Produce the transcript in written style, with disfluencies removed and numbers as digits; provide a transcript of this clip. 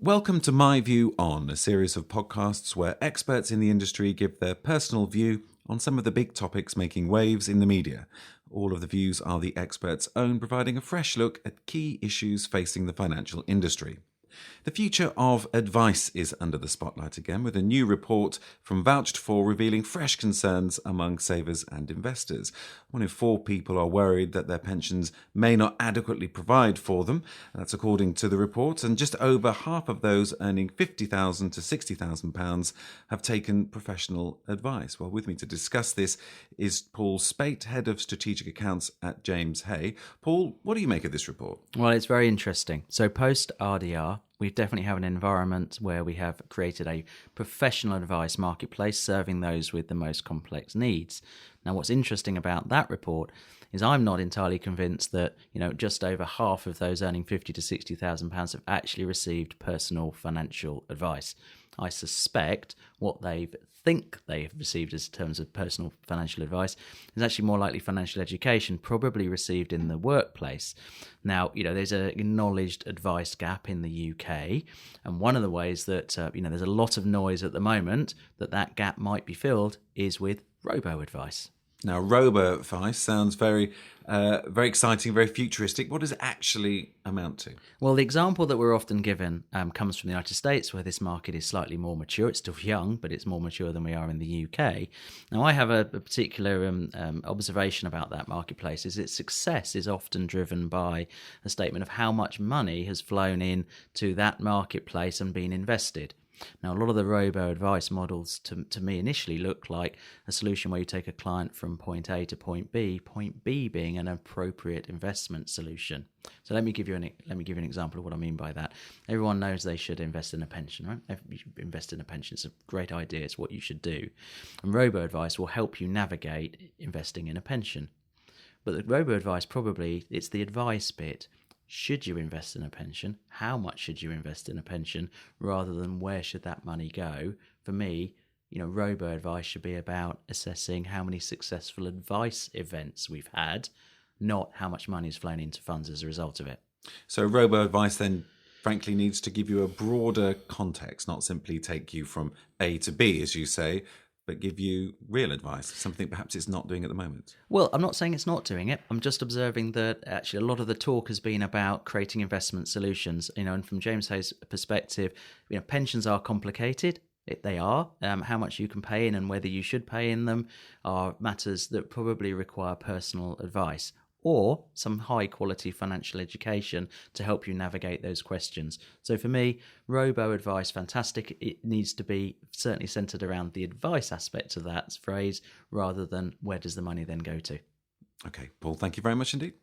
Welcome to My View On, a series of podcasts where experts in the industry give their personal view on some of the big topics making waves in the media. All of the views are the experts' own, providing a fresh look at key issues facing the financial industry. The future of advice is under the spotlight again, with a new report from Vouched For revealing fresh concerns among savers and investors. 1 in 4 people are worried that their pensions may not adequately provide for them. That's according to the report, and just over half of those earning £50,000 to £60,000 have taken professional advice. Well, with me to discuss this is Paul Speight, Head of Strategic Accounts at James Hay. Paul, what do you make of this report? Well, it's very interesting. So post RDR, we definitely have an environment where we have created a professional advice marketplace serving those with the most complex needs. Now, what's interesting about that report is I'm not entirely convinced that, just over half of those earning £50,000 to £60,000 have actually received personal financial advice. I suspect what they think they have received as terms of personal financial advice is actually more likely financial education, probably received in the workplace. Now, there's an acknowledged advice gap in the UK, and one of the ways that, there's a lot of noise at the moment that gap might be filled is with robo-advice. Now, robo-advice sounds very exciting, very futuristic. What does it actually amount to? Well, the example that we're often given comes from the United States, where this market is slightly more mature. It's still young, but it's more mature than we are in the UK. Now, I have a particular observation about that marketplace, is its success is often driven by a statement of how much money has flown in to that marketplace and been invested. Now, a lot of the robo-advice models to me initially look like a solution where you take a client from point A to point B being an appropriate investment solution. So let me give you an example of what I mean by that. Everyone knows they should invest in a pension, right? Invest in a pension. It's a great idea. It's what you should do. And robo-advice will help you navigate investing in a pension. But the robo-advice it's the advice bit. Should you invest in a pension? How much should you invest in a pension rather than where should that money go? For me, robo-advice should be about assessing how many successful advice events we've had, not how much money has flown into funds as a result of it. So robo-advice then, frankly, needs to give you a broader context, not simply take you from A to B, as you say, but give you real advice, something perhaps it's not doing at the moment. Well, I'm not saying it's not doing it. I'm just observing that actually a lot of the talk has been about creating investment solutions, and from James Hay's perspective, pensions are complicated. They are. How much you can pay in and whether you should pay in them are matters that probably require personal advice or some high-quality financial education to help you navigate those questions. So for me, robo-advice, fantastic. It needs to be certainly centred around the advice aspect of that phrase rather than where does the money then go to. Okay, Paul, thank you very much indeed.